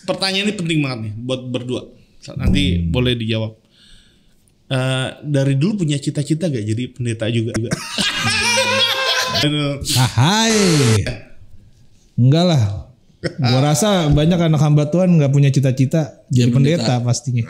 pertanyaan ini penting banget nih buat berdua. Nanti boleh dijawab. Dari dulu punya cita-cita gak jadi pendeta juga? Hai. Enggak lah. Gua rasa banyak anak hamba Tuhan nggak punya cita-cita jadi pendeta pastinya.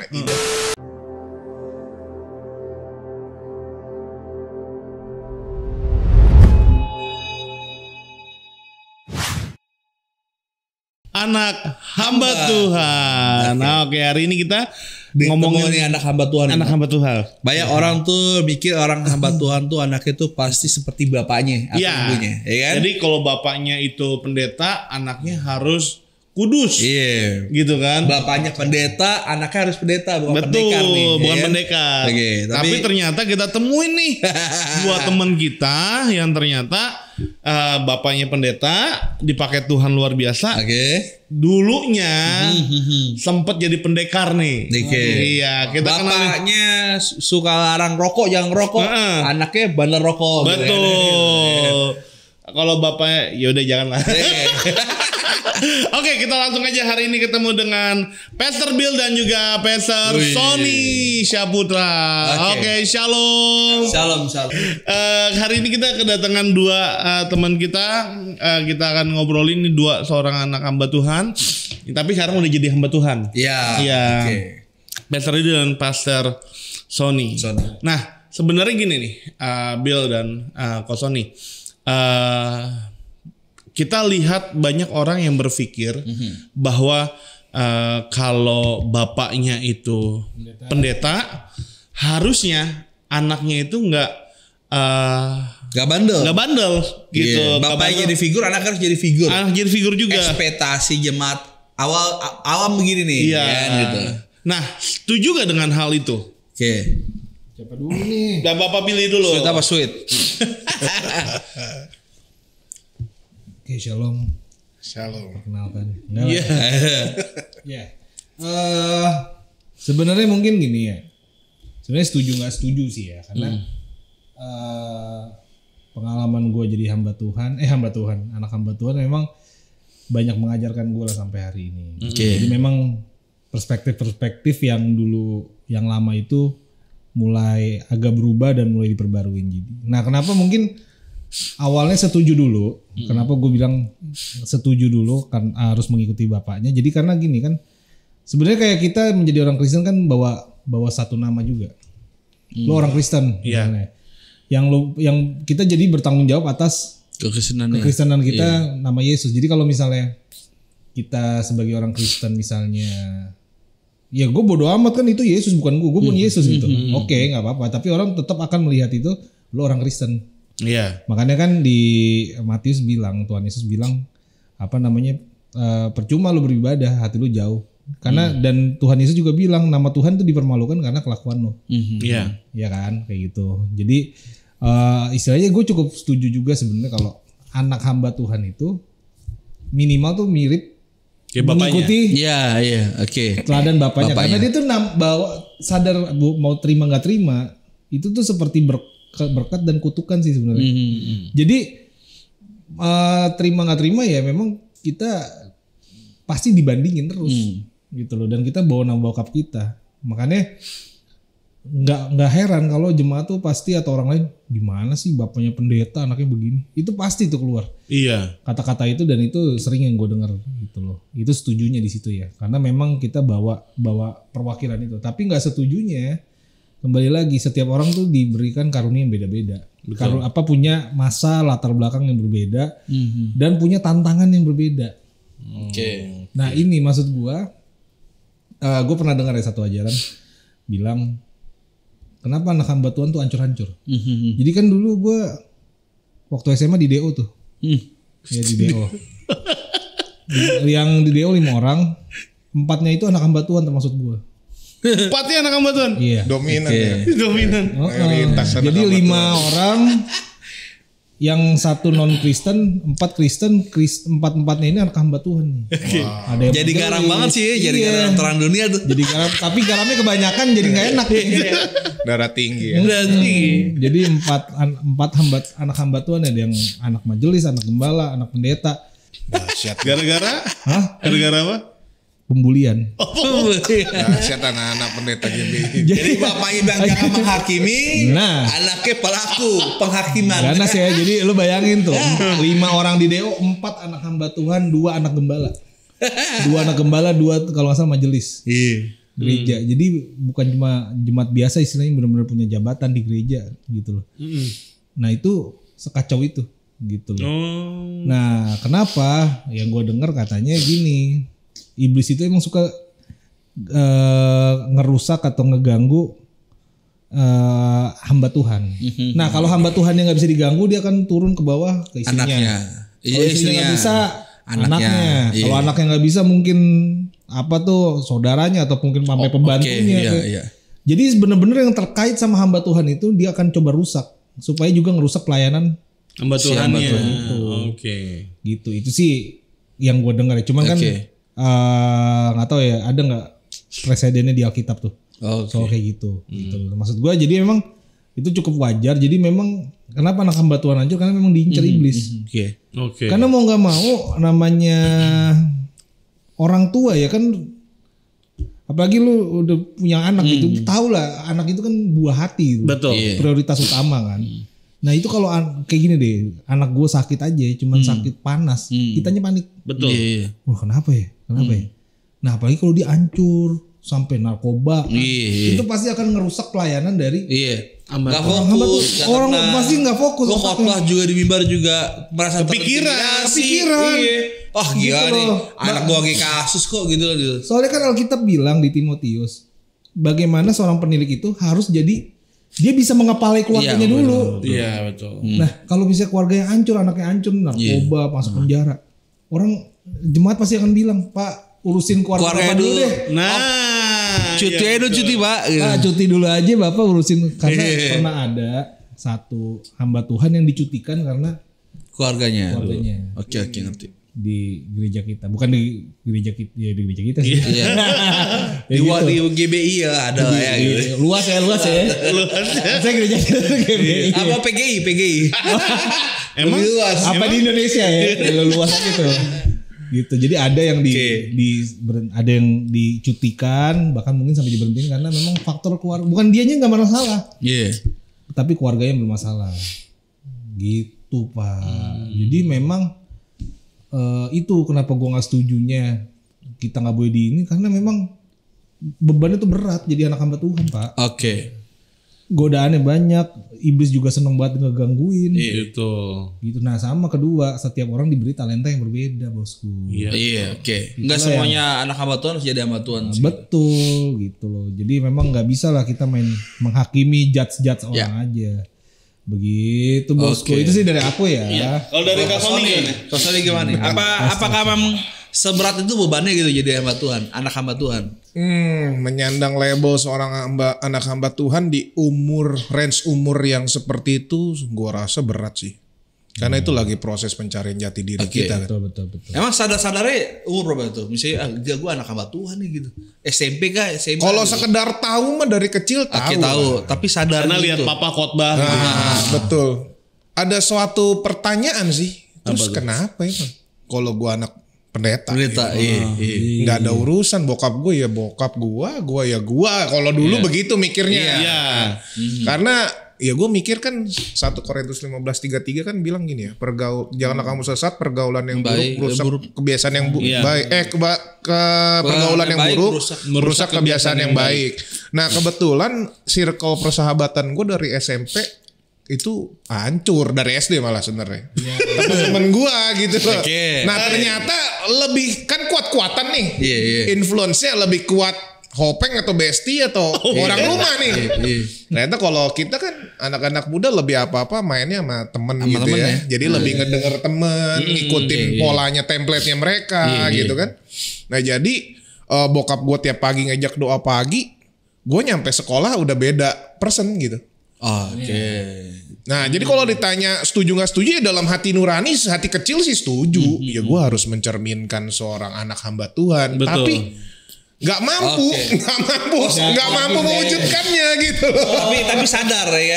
Anak hamba Tuhan. Nah, oke, hari ini kita ngomongin anak hamba Tuhan. Anak hamba Tuhan. Banyak orang tuh mikir orang hamba Tuhan tuh anaknya tuh pasti seperti bapaknya atau ibunya, ya kan? Jadi kalau bapaknya itu pendeta, anaknya harus kudus. Iya. Gitu kan? Bapaknya pendeta, anaknya harus pendeta, bukan pendekar nih. Bukan ya? pendekar. Oke, tapi ternyata kita temuin nih dua teman kita yang ternyata bapaknya pendeta, dipakai Tuhan luar biasa. Oke. Dulunya sempat jadi pendekar nih. Oke. Iya, kita bapaknya suka larang rokok, jangan rokok. Anaknya bandel rokok. Betul. Kalau bapaknya ya udah janganlah. Oke, kita langsung aja hari ini ketemu dengan Pastor Bill dan juga Pastor Sony Syaputra. Oke, shalom. Shalom. Hari ini kita kedatangan dua teman kita. Kita akan ngobrolin ini seorang anak hamba Tuhan. Tapi sekarang udah jadi hamba Tuhan. Iya. Okay. Pastor Bill dan Pastor Sony. Nah, sebenarnya gini nih, Bill dan Ko Sony. Kita lihat banyak orang yang berpikir bahwa kalau bapaknya itu pendeta, harusnya anaknya itu nggak bandel gitu. Yeah. Bapaknya jadi figur, anak harus jadi figur. Anak jadi figur juga. Ekspektasi jemaat awam begini nih. Iya. Kan, gitu. Nah, setuju gak dengan hal itu? Oke. Siapa dulu nih? Dan Bapak pilih dulu. Sweet apa sweet? Oke, shalom. Perkenalkan. Iya. Ya. Sebenarnya mungkin gini ya. Sebenarnya setuju nggak setuju sih ya, karena pengalaman gue jadi hamba Tuhan, anak hamba Tuhan memang banyak mengajarkan gue lah sampai hari ini. Jadi memang perspektif yang dulu yang lama itu mulai agak berubah dan mulai diperbaruin. Nah, kenapa mungkin awalnya setuju dulu? Kenapa gue bilang setuju dulu kan harus mengikuti bapaknya? Jadi karena gini kan, sebenarnya kayak kita menjadi orang Kristen kan bawa satu nama juga. Lo orang Kristen, yang kita jadi bertanggung jawab atas kekristenan kita, nama Yesus. Jadi kalau misalnya kita sebagai orang Kristen misalnya, ya gue bodo amat kan itu Yesus bukan gue pun Yesus gitu. Oke, nggak apa-apa. Tapi orang tetap akan melihat itu lo orang Kristen. Iya. Makanya kan di Matius bilang, Tuhan Yesus bilang percuma lo beribadah, hati lo jauh. Karena dan Tuhan Yesus juga bilang nama Tuhan itu dipermalukan karena kelakuan lo. Iya. Ya kan, kayak gitu. Jadi istilahnya gue cukup setuju juga sebenarnya kalau anak hamba Tuhan itu minimal tuh mirip mengikuti teladan bapaknya. Karena dia tuh bawa sadar mau terima nggak terima itu tuh seperti berkat dan kutukan sih sebenarnya. Jadi terima nggak terima ya memang kita pasti dibandingin terus gitu loh, dan kita bawa nama bokap kita. Makanya nggak heran kalau jemaat tuh pasti atau orang lain gimana sih bapaknya pendeta anaknya begini, itu pasti tuh keluar. Iya. Kata-kata itu, dan itu sering yang gue dengar gitu loh. Itu setujunya di situ ya, karena memang kita bawa perwakilan itu. Tapi nggak setujunya kembali lagi setiap orang tuh diberikan karunia yang beda-beda. Punya masa latar belakang yang berbeda dan punya tantangan yang berbeda. Nah ini maksud gue pernah dengar ya satu ajaran bilang kenapa anak hamba Tuhan tuh hancur-hancur. Jadi kan dulu gue waktu SMA di DO tuh, ya di DO. Yang di DO 5 orang, 4-nya itu anak hamba Tuhan termasuk gue. 4-nya anak hamba Tuhan. Iya. Dominan. Jadi 5 orang, yang 1 non Kristen, 4 Kristen, 4-4-nya ini anak hamba Tuhan. Ada yang jadi garam banget sih ya, jadi garam terang dunia tuh. Jadi garam, tapi garamnya kebanyakan jadi nggak enak. Darah tinggi ya. Jadi 4 anak hamba Tuhan, ada yang anak majelis, anak gembala, anak pendeta. Dahsyat. Gara-gara? Hah? Gara-gara apa? pembulian. Dahsyat anak-anak pendeta GBI. Jadi bapaknya bilang jangan menghakimi, anaknya pelaku penghakiman. Ganas ya. Jadi lu bayangin tuh 5 orang di DO, 4 anak hamba Tuhan, 2 anak gembala. 2 anak gembala, 2 kalau nggak salah majelis. Gereja. Jadi bukan cuma jemaat biasa, istilahnya benar-benar punya jabatan di gereja gitu loh. Nah itu sekacau itu gitu loh. Nah kenapa? Yang gue dengar katanya gini, iblis itu emang suka ngerusak atau ngeganggu hamba Tuhan. Nah kalau hamba Tuhan yang nggak bisa diganggu, dia akan turun ke bawah ke istrinya. Anaknya. Kalau istrinya nggak bisa, anaknya. Kalau anaknya nggak bisa, mungkin apa tuh saudaranya atau mungkin sampai pembantunya. Jadi benar-benar yang terkait sama hamba Tuhan itu dia akan coba rusak supaya juga ngerusak pelayanan hamba Tuhannya. Gitu. Itu sih yang gue dengar. Cuman kan nggak tahu ya, ada nggak presidennya di Alkitab tuh soal kayak gitu. Gitu. Maksud gue jadi memang itu cukup wajar. Jadi memang kenapa anak hamba Tuhan hancur, karena memang diincar iblis. Karena mau nggak mau namanya orang tua ya kan, apalagi lu udah punya anak gitu, tau lah anak itu kan buah hati gitu. Betul. Prioritas utama kan. Nah itu kalau kayak gini deh, anak gue sakit aja, cuman sakit panas, kitanya panik. Betul. Wah kenapa ya? Nah apalagi kalau dia hancur sampai narkoba, itu pasti akan ngerusak pelayanan dari Gak fokus. Orang pasti gak fokus. Gue khotbah juga di mimbar juga merasa kepikiran. Oh gila nih, anak gue lagi kasus kok gitu loh. Soalnya kan Alkitab bilang di Timotius, bagaimana seorang penilik itu harus jadi, dia bisa mengepalai keluarganya dulu. Iya betul. Nah kalau bisa keluarganya hancur, anaknya hancur, narkoba, masuk penjara, orang jemaat pasti akan bilang, Pak urusin keluarga dulu deh. Cuti Pak. Pak cuti dulu aja Bapak urusin. Karena pernah ada satu hamba Tuhan yang dicutikan karena keluarganya. Oke ngerti. Di gereja kita, bukan di gereja kita, ya di gereja kita sih. Di GBI ya ada ya gitu. Luas ya. Saya gereja GBI. Apa PGI? Emang luas. Apa di Indonesia ya? Luas gitu. Gitu. Jadi ada yang ada yang dicutikan, bahkan mungkin sampai diberhentiin karena memang faktor keluarga. Bukan dianya nggak bermasalah. Tapi keluarganya yang bermasalah. Gitu, Pak. Jadi memang itu kenapa gue nggak setujunya kita nggak boleh di ini, karena memang bebannya tuh berat jadi anak hamba Tuhan, Pak. Godaannya banyak, iblis juga seneng banget ngegangguin. Gitu. Nah sama kedua, setiap orang diberi talenta yang berbeda, bosku. Nggak semuanya anak hamba Tuhan harus jadi hamba Tuhan sih. Betul gitu loh. Jadi memang nggak bisa lah kita main menghakimi judge orang aja. Begitu bosku. Itu sih dari aku ya. Kalau dari Kak Sony gimana? Apakah memang seberat itu bebannya gitu jadi hamba Tuhan, anak hamba Tuhan? Menyandang label seorang anak hamba Tuhan di range umur yang seperti itu, gua rasa berat sih. Karena itu lagi proses pencarian jati diri kita kan. Betul. Emang sadar-sadarnya umur berapa tuh? Misalnya gue anak hamba Tuhan nih gitu. SMP kah? SMA? Kalau sekedar tahu mah dari kecil tahu. Tapi sadar karena lihat papa khotbah gitu. Betul. Ada suatu pertanyaan sih. Terus kenapa ya? Kalau gue anak pendeta nggak ada urusan, bokap gue ya bokap gue ya gue. Kalau dulu begitu mikirnya. Karena ya gue mikir kan 1 Korintus 15:33 kan bilang gini ya, janganlah kamu sesat, pergaulan yang buruk kebiasaan yang baik, pergaulan yang buruk merusak kebiasaan yang baik. Nah kebetulan circle persahabatan gue dari SMP itu hancur, dari SD malah sebenarnya. Temen gue gitu loh. Nah ternyata lebih kan kuat-kuatan nih, influence-nya lebih kuat Hopeng atau Besti atau orang rumah nih. Ternyata kalau kita kan anak-anak muda lebih apa-apa mainnya sama temen gitu ya. Jadi lebih ngedenger temen, ngikutin polanya, template-nya mereka gitu kan. Nah jadi bokap gue tiap pagi ngajak doa pagi, gue nyampe sekolah udah beda person gitu. Nah jadi kalau ditanya setuju gak setuju ya dalam hati nurani, hati kecil sih setuju. Ya gue harus mencerminkan seorang anak hamba Tuhan. Betul. Tapi nggak mampu mewujudkannya gitu loh. Tapi sadar ya.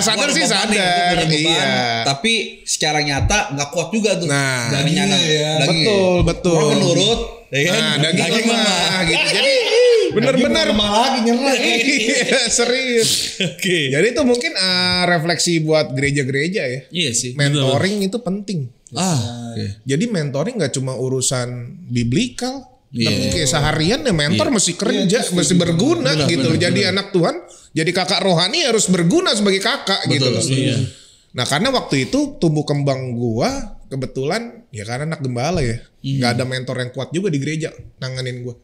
Sadar sih sadar. Iya. Tapi secara nyata nggak kuat juga tuh. Nah, dari nyata. Betul. Orang menurut ya kan? Nah, daging lemah gitu. Jadi benar-benar lemah lagi nyerah. Iya, serius. Oke. Jadi itu mungkin refleksi buat gereja-gereja ya. Iya sih. Mentoring itu penting. Oke. Jadi mentoring nggak cuma urusan biblikal, Iya. tapi kayak seharian ya mentor mesti kerja, mesti berguna gitu. Jadi anak Tuhan, jadi kakak rohani harus berguna sebagai kakak gitu loh. Iya. Nah karena waktu itu tumbuh kembang gua kebetulan ya karena anak gembala ya, nggak ada mentor yang kuat juga di gereja nanganin gua.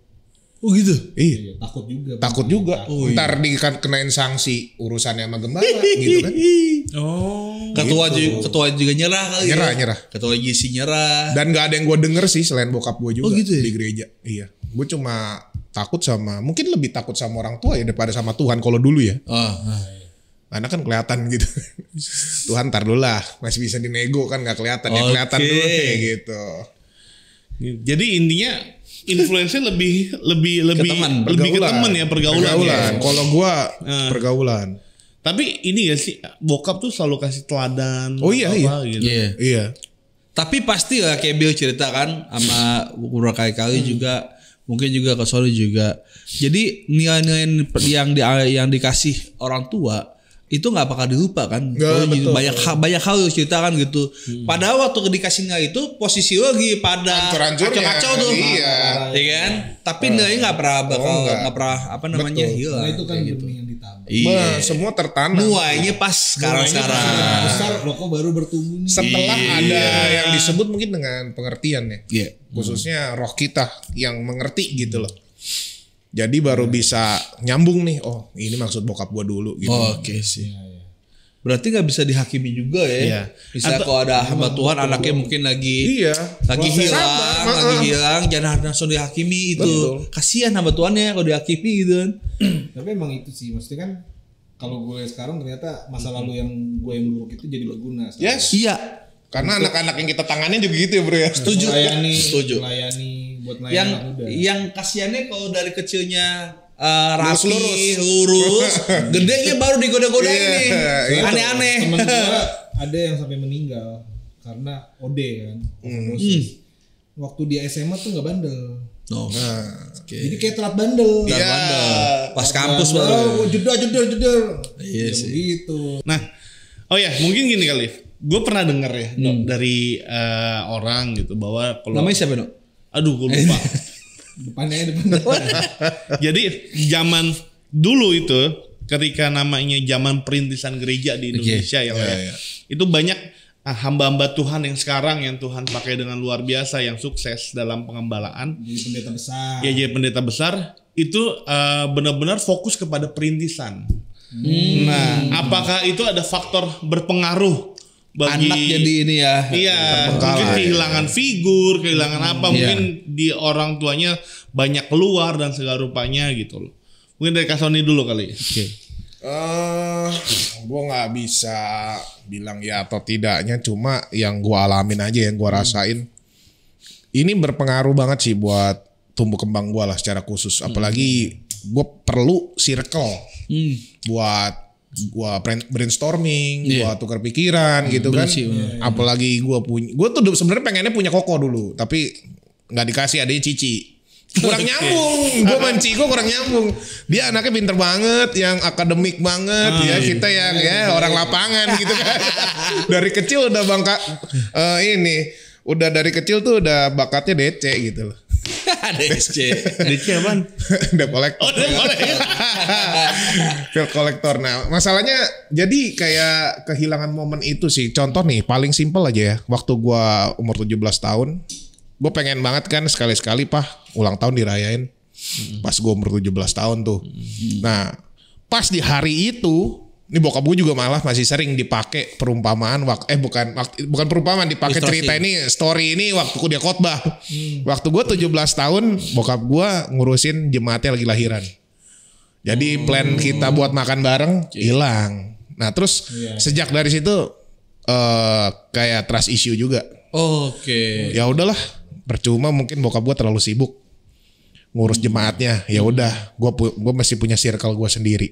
Oh gitu. Iya. Takut juga. Ntar dikenain sanksi urusannya sama gembala gitu kan. Ketua juga nyerah kali. Nyerah. Ketua GC nyerah. Dan gak ada yang gue denger sih selain bokap gue juga gitu ya? di gereja. Iya. Gue cuma takut mungkin lebih takut sama orang tua ya daripada sama Tuhan kalau dulu ya. Karena kan kelihatan gitu. Tuhan ntar dulu lah, masih bisa dinego kan gak kelihatan. Yang kelihatan dulu kayak gitu. Jadi intinya influence lebih ke teman ya, pergaulan. Ya. Kalau gue pergaulan. Tapi ini gak sih bokap tuh selalu kasih teladan. Oh iya. Gitu. Iya. Tapi pasti lah kayak Bill cerita kan sama beberapa kali juga, mungkin juga ke Sony juga. Jadi nilai-nilai yang dikasih orang tua itu nggak bakal dilupa kan. Banyak hal yang cerita kan gitu. Padahal waktu dikasihnya itu posisi lagi pada kacau-kacau tuh. Iya. Ya kan? Tapi nilainya nggak pernah hilang. Nah itu kan gitu. benih yang ditabur. Iya. Semua tertanam. Nuainya pas sekarang. Besar rokok baru bertumbuh nih. Setelah ada yang disebut mungkin dengan pengertian ya. Iya. Khususnya roh kita yang mengerti gitu loh. Jadi baru bisa nyambung nih. Oh ini maksud bokap gua dulu gitu. Oke sih. Berarti nggak bisa dihakimi juga ya. Iya. Misalnya kalau ada hamba Tuhan anaknya mungkin lagi hilang, jangan langsung dihakimi itu. Kasihan hamba Tuhannya kalau dihakimi gitu kan. Tapi emang itu sih, maksudnya kan kalau gue sekarang ternyata masa lalu yang gue yang buruk itu jadi berguna. Yes. Iya. Karena anak-anak yang kita tanganin juga gitu ya bro ya. Setuju. Melayani buat melayani Yang anak muda. yang kasihannya kalau dari kecilnya rapi, lurus, gedenya baru digoda-godain nih. Aneh-aneh. Temen gue ada yang sampai meninggal karena OD kan, overdosis. Waktu dia SMA tuh nggak bandel. Jadi kayak telat bandel. Iya. Pas kampus baru. Jeder. Iya sih. Begitu. Nah, mungkin gini kali. Gue pernah denger ya Dok, dari orang gitu bahwa kalau Namanya siapa Dok? Aduh, gue lupa. Depan. Jadi zaman dulu itu ketika namanya zaman perintisan gereja di Indonesia itu banyak hamba-hamba Tuhan yang sekarang yang Tuhan pakai dengan luar biasa yang sukses dalam pengembalaan. Jadi pendeta besar. Ya jadi pendeta besar itu benar-benar fokus kepada perintisan. Nah, apakah itu ada faktor berpengaruh bagi anak jadi ini ya? Iya, mungkin kehilangan figur, kehilangan apa? Mungkin di orang tuanya banyak keluar dan segala rupanya gitu loh. Mungkin dari Kak Sony dulu kali. Oke. Gue nggak bisa bilang ya atau tidaknya, cuma yang gue alamin aja, yang gue rasain. Ini berpengaruh banget sih buat tumbuh kembang gue lah secara khusus. Apalagi gue perlu circle buat gue brainstorming, gue tukar pikiran gitu kan. Apalagi gue tuh sebenarnya pengennya punya koko dulu, tapi nggak dikasih, adanya Cici. Kurang nyambung, gue sama Ciko kurang nyambung. Dia anaknya pinter banget, yang akademik banget, ya kita yang orang lapangan gitu kan. Dari kecil udah udah dari kecil tuh udah bakatnya DC gitu loh. DC apaan? Debt collector. Field collector. Nah masalahnya jadi kayak kehilangan momen itu sih. Contoh nih paling simpel aja ya. Waktu gue umur 17 tahun. Gue pengen banget kan sekali-sekali ulang tahun dirayain. Pas gue umur 17 tahun tuh. Nah pas di hari itu, ini bokap gue juga malah masih sering dipakai perumpamaan bukan perumpamaan, dipakai cerita ini, story ini waktu dia khotbah. Waktu gue 17 tahun, bokap gue ngurusin jemaatnya lagi lahiran. Jadi plan kita buat makan bareng hilang. Nah terus sejak dari situ kayak trust issue juga. Oke. Ya udahlah, percuma mungkin bokap gue terlalu sibuk ngurus jemaatnya. Ya udah, gue masih punya circle gue sendiri.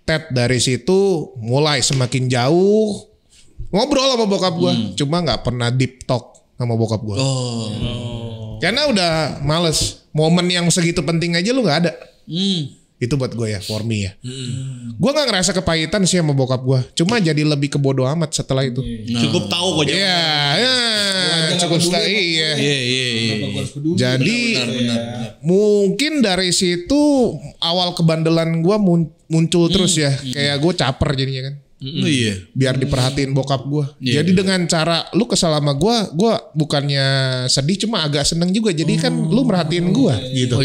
Dari situ mulai semakin jauh ngobrol sama bokap gue, cuma nggak pernah deep talk sama bokap gue. Karena udah males. Momen yang segitu penting aja lu gak ada. Itu buat gue ya, for me ya. Gue gak ngerasa kepahitan sih sama bokap gue. Cuma jadi lebih kebodo amat setelah itu. Cukup tahu kok. Cukup tahu. Iya. Jadi mungkin dari situ awal kebandelan gue muncul terus ya. Kayak gue caper jadinya kan. Biar diperhatiin bokap gue. Jadi dengan cara lu kesal sama gue bukannya sedih, cuma agak seneng juga. Jadi kan lu merhatiin gue gitu.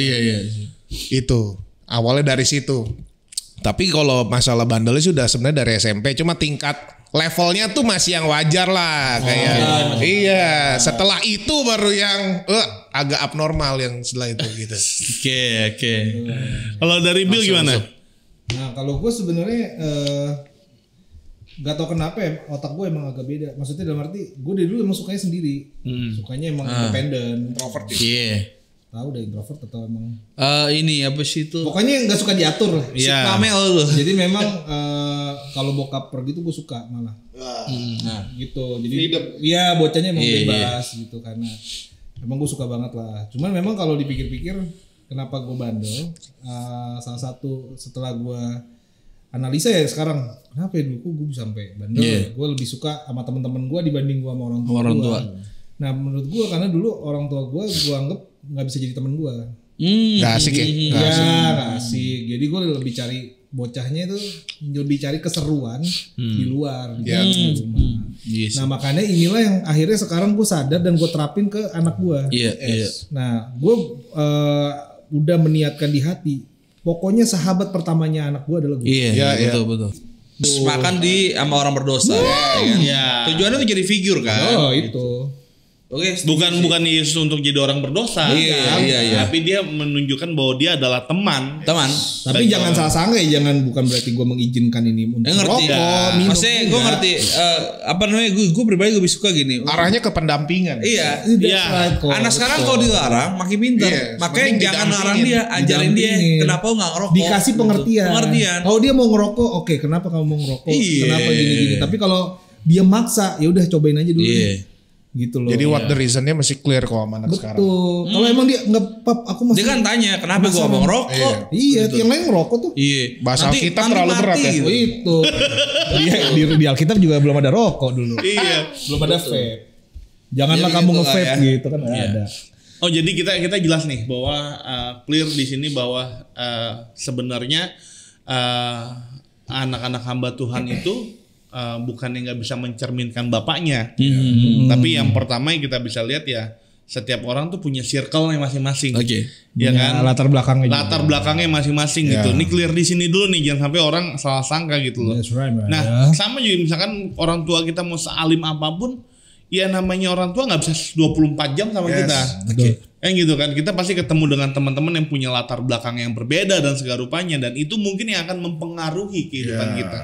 Itu awalnya dari situ. Tapi kalau masalah bandelnya sudah sebenarnya dari SMP, cuma tingkat levelnya tuh masih yang wajar lah kayak. Iya, setelah itu baru yang agak abnormal yang setelah itu gitu. Oke. Kalau dari Bill gimana? Nah, kalau gue sebenarnya gak tau kenapa ya, otak gue emang agak beda. Maksudnya dalam arti gue dari dulu emang sukanya sendiri. Sukanya emang independen. Introvert ya. Iya. Tahu udah introvert atau emang ini apa sih itu? Pokoknya nggak suka diatur lah. Si Pamel loh. Jadi memang kalau bokap pergi tuh gue suka malah. Nah gitu. Jadi iya bocahnya emang bebas gitu karena emang gue suka banget lah. Cuman memang kalau dipikir-pikir kenapa gue bandel? Salah satu setelah gue analisa ya sekarang kenapa ya dulu gue bisa sampai bandel? Gue lebih suka sama teman-teman gue dibanding gue sama orang tua. Nah menurut gue karena dulu orang tua gue anggap nggak bisa jadi teman gue. Gak asik ya? Gak asik. Jadi gue lebih cari bocahnya itu lebih cari keseruan di luar di rumah. Nah makanya inilah yang akhirnya sekarang gue sadar dan gue terapin ke anak gue. Nah gue udah meniatkan di hati. Pokoknya sahabat pertamanya anak gue adalah gue. Betul. Makan sama orang berdosa. Tujuannya tuh jadi figur kan. Itu. Bukan Yesus untuk jadi orang berdosa. Tapi dia menunjukkan bahwa dia adalah teman. Tapi jangan salah sangka ya, bukan berarti gue mengizinkan ini untuk ngerti. Minum. Maksudnya gue ngerti gue pribadi lebih suka gini. Arahnya ke pendampingan. Iya. Anak sekarang kalau dilarang makin pintar. Makanya jangan larang dia, ajarin dia kenapa enggak ngerokok. Dikasih pengertian. Kalau dia mau ngerokok, oke, kenapa kamu mau ngerokok? Kenapa gini-gini. Tapi kalau dia maksa, ya udah cobain aja dulu. Gitu loh. Jadi what the reasonnya masih clear kok sama anak sekarang. Betul. Kalau emang dia nggak aku masih. Dia kan tanya kenapa gua mau ngerokok. Iya, yang lain ngerokok tuh. Iya. Bahasa Alkitab terlalu berat ya. Oh, itu. Di Alkitab juga belum ada rokok dulu. Iya. Belum ada vape. Janganlah kamu nge-vape gitu kan ada. Oh jadi kita jelas nih bahwa clear di sini bahwa sebenarnya anak-anak hamba Tuhan itu bukannya nggak bisa mencerminkan bapaknya, tapi yang pertama yang kita bisa lihat ya setiap orang tuh punya circle-nya masing-masing, ya kan? Latar belakangnya masing-masing gitu. Ini clear di sini dulu nih, jangan sampai orang salah sangka gitu loh. Nah sama juga misalkan orang tua kita mau sealim apapun, ya namanya orang tua nggak bisa 24 jam sama kita. Gitu kan, kita pasti ketemu dengan teman-teman yang punya latar belakang yang berbeda dan segala rupanya, dan itu mungkin yang akan mempengaruhi kehidupan kita.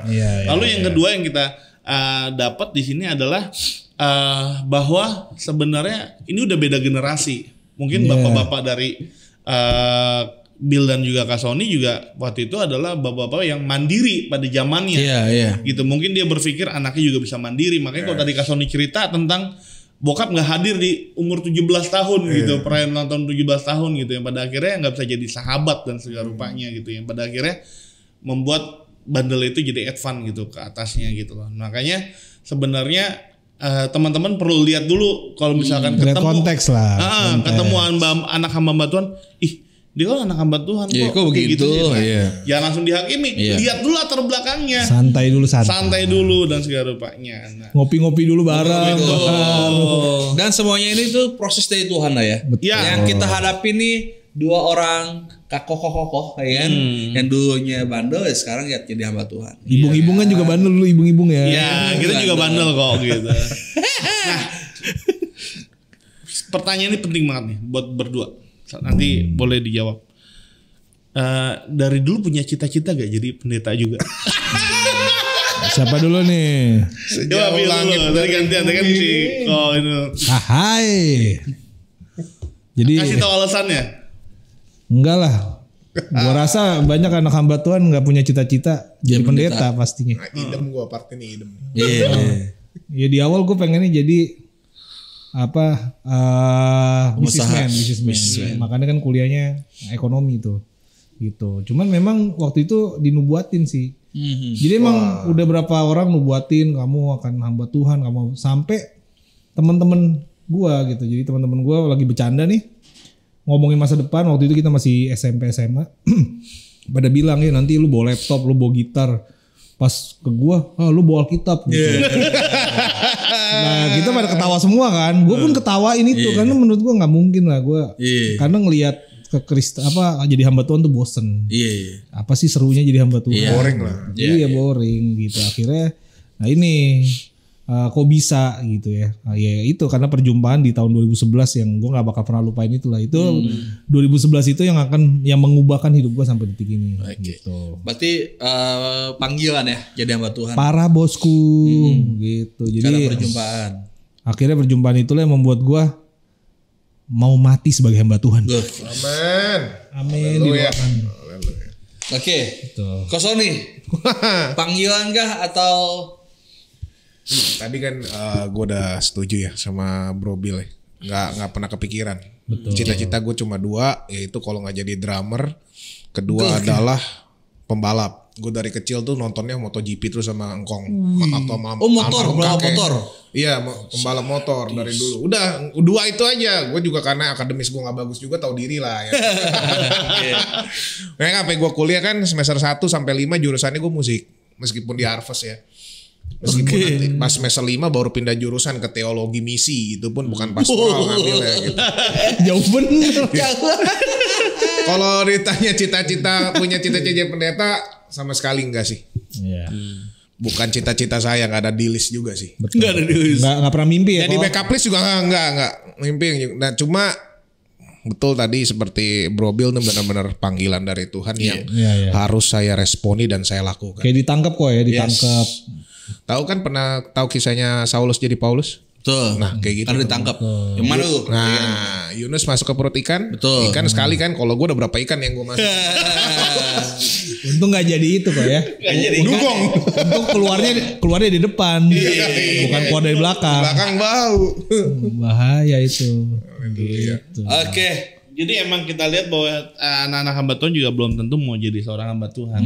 Lalu yang kedua yang kita dapat di sini adalah bahwa sebenarnya ini udah beda generasi. Mungkin bapak-bapak dari Bill dan juga Kak Sony juga waktu itu adalah bapak-bapak yang mandiri pada zamannya. Gitu, mungkin dia berpikir anaknya juga bisa mandiri. Makanya kalau tadi Kak Sony cerita tentang bokap nggak hadir di umur 17 tahun gitu, perayaan ulang tahun 17 tahun gitu, yang pada akhirnya nggak bisa jadi sahabat dan segala rupanya gitu, yang pada akhirnya membuat bandel itu jadi advance gitu ke atasnya gitu loh. Makanya sebenarnya teman-teman perlu lihat dulu kalau misalkan ketemu konteks lah. Ketemu anak hamba Tuhan, dia kan anak hamba Tuhan kok begitu jangan langsung dihakimi. Lihat dulu latar belakangnya, santai dulu dan segala rupanya. Ngopi-ngopi dulu bareng. Dan semuanya ini tuh proses dari Tuhan lah ya. Yang kita hadapi nih dua orang kokoh ya kan, yang dulunya bandel ya sekarang ya jadi hamba Tuhan. Ibung-ibung kan juga bandel dulu, ibung-ibung ya. Iya, kita juga bandel kok gitu. Nah, pertanyaan ini penting banget nih buat berdua. Nanti boleh dijawab. Dari dulu punya cita-cita gak jadi pendeta juga? Siapa dulu nih? Sejauh langit dari gantian kan si itu. Hai. Jadi kasih tahu alasannya. Enggak lah. Gua rasa banyak anak hamba Tuhan nggak punya cita-cita jadi pendeta pastinya. Idem gua part ini idem. Ya di awal gue pengennya jadi businessman. Makanya kan kuliahnya ekonomi tuh. Gitu. Cuman memang waktu itu dinubuatin sih. Jadi emang udah berapa orang nubuatin kamu akan hamba Tuhan, kamu sampai teman-teman gua gitu. Jadi teman-teman gua lagi bercanda nih ngomongin masa depan. Waktu itu kita masih SMP SMA. Pada bilang ya nanti lu bawa laptop, lu bawa gitar. Pas ke gua, lu bawa Alkitab gitu. Nah kita pada ketawa semua kan. Gua pun ketawain itu karena menurut gua nggak mungkin lah gua. Karena ngelihat ke Kristen jadi hamba Tuhan tuh bosen. Apa sih serunya jadi hamba Tuhan? Boring lah. Boring gitu. Akhirnya, nah ini kok bisa gitu ya? Ya itu karena perjumpaan di tahun 2011 yang gue nggak bakal pernah lupain itulah. Itu 2011 itu yang mengubahkan hidup gue sampai detik ini. Gitu. Berarti panggilan ya jadi hamba Tuhan. Parah bosku, gitu. Jadi karena perjumpaan. Akhirnya perjumpaan itulah yang membuat gue mau mati sebagai hamba Tuhan. Amin. Oke. Ko Sony, panggilan kah atau? Tadi kan gue udah setuju ya sama Bro Bill ya. Nggak pernah kepikiran. Cita-cita gue cuma 2, yaitu kalau nggak jadi drummer, kedua adalah pembalap. Gue dari kecil tuh nontonnya MotoGP terus sama Engkong. Motor. Iya, pembalap motor dari dulu. Udah 2 itu aja. Gue juga karena akademis gue nggak bagus juga, tahu diri lah ya. Nah, sampai gue kuliah kan semester 1 sampai 5 jurusannya gue musik. Meskipun di Harvest ya. Meskipun nanti pas semester 5 baru pindah jurusan ke teologi misi. Itu pun bukan pastoral ngambilnya gitu. Jauh bener. Kalau ditanya punya cita-cita jadi pendeta, sama sekali enggak sih. Bukan cita-cita saya, nggak ada di list juga sih. Nggak ada di list. Nggak pernah mimpi ya. Jadi backup list juga nggak mimpi. Nah cuma betul tadi seperti Bro Bill itu benar-benar panggilan dari Tuhan yang harus saya responi dan saya lakukan. Kayak ditangkap kok ya, ditangkap. Tahu kan tahu kisahnya Saulus jadi Paulus? Betul. Nah kayak gitu. Karena ditangkap. Yang mana tuh? Nah Yunus masuk ke perut ikan. Betul. Ikan sekali kan. Kalau gue udah berapa ikan yang gue masuk. Untung gak jadi itu kok ya. Gak jadi. Dugong. Untung keluarnya di depan. Bukan keluar dari belakang. Belakang bau. Bahaya itu. Gitu. Oke. Jadi emang kita lihat bahwa anak-anak hamba Tuhan juga belum tentu mau jadi seorang hamba Tuhan.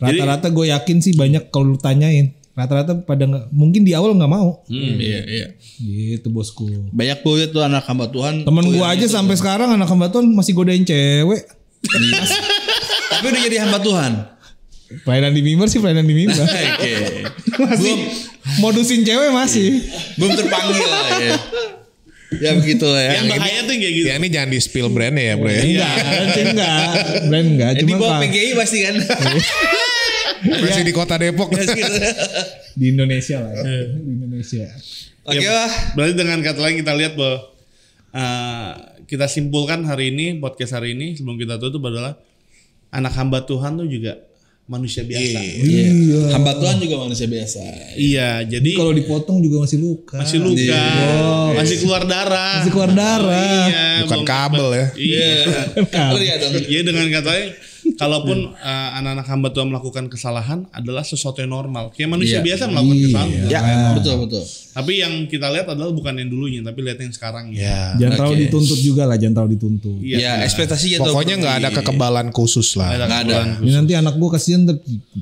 Rata-rata gue yakin sih banyak kalau lu tanyain. Rata-rata pada mungkin di awal nggak mau. Iya. Gitu bosku. Banyak banget tuh anak hamba Tuhan. Temen gue aja sampai sekarang anak hamba Tuhan masih godain cewek. Tapi udah jadi hamba Tuhan. Pelayanan di mimbar. Oke. Masih modusin cewek masih. Belum terpanggil lah ya. Ya begitu lah ya. Yang bahaya tuh kayak gitu. Ya ini jangan di spill brandnya ya bro ya. Enggak. Brand enggak. Di bawah PGI pasti kan. Masih di kota Depok. Di Indonesia lah ya. Di Indonesia. Oke lah. Berarti dengan kata lain kita lihat bahwa kita simpulkan hari ini, podcast hari ini sebelum kita tutup adalah anak hamba Tuhan tuh juga manusia biasa. Iya. Hamba Tuhan juga manusia biasa. Iya, jadi kalau dipotong juga masih luka. Masih keluar darah. Iya, bukan kabel ya. Iya. Iya dengan kata lain, kalaupun anak-anak hamba Tuhan melakukan kesalahan adalah sesuatu yang normal. Kayak manusia biasa melakukan kesalahan. Ya, betul. Tapi yang kita lihat adalah bukan yang dulunya, tapi lihat yang sekarang. Ya. Jangan terlalu dituntut juga lah, jangan terlalu dituntut. Iya, ekspektasinya pokoknya nggak ada kekebalan khusus lah. Nggak ada. Ini nanti anak gue kasihan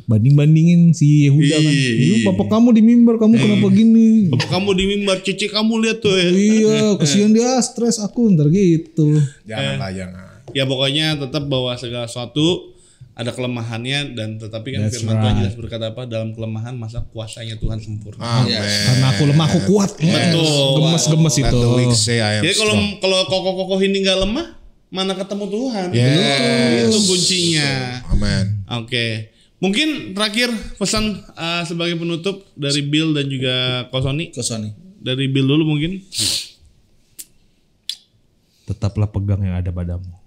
banding-bandingin si Yehuda kan. Lu papa kamu di mimbar, kamu kenapa gini? Papa kamu di mimbar, cici kamu lihat tuh. Iya, kasihan dia stres aku ntar gitu. Jangan. Ya pokoknya tetap bahwa segala sesuatu ada kelemahannya dan tetapi kan firman Tuhan jelas berkata apa, dalam kelemahan masa kuasanya Tuhan sempurna. Karena aku lemah aku kuat. Betul. Gemes itu. Jadi kalau kokoh-kokoh ini nggak lemah, mana ketemu Tuhan? Itu kuncinya. Amin. Oke. Mungkin terakhir pesan sebagai penutup dari Bill dan juga Ko Sony. Dari Bill dulu mungkin. Tetaplah pegang yang ada padamu.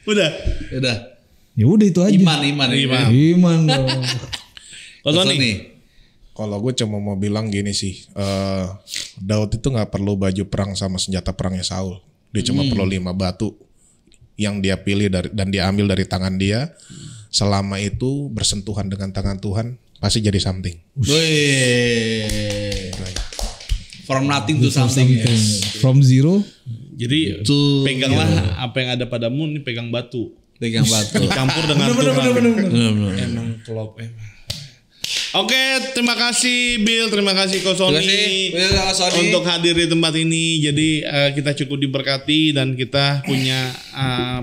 Udah. Ya udah itu aja. Iman dong. Kalau gue cuma mau bilang gini sih, Daud itu nggak perlu baju perang sama senjata perangnya Saul. Dia cuma perlu 5 batu yang dia pilih dan dia ambil dari tangan dia. Selama itu bersentuhan dengan tangan Tuhan, pasti jadi something. From nothing to something. From zero. Jadi peganglah apa yang ada padamu, ini pegang batu. Campur dengan Tuhan. Emang klop emang. Oke, terima kasih Bill, terima kasih Ko Sony untuk hadir di tempat ini. Jadi kita cukup diberkati dan kita punya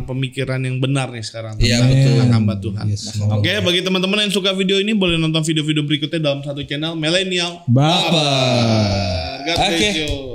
pemikiran yang benar nih sekarang tentang hamba Tuhan. Oke, bagi teman-teman yang suka video ini boleh nonton video-video berikutnya dalam satu channel Millennial Bapak. God bless you.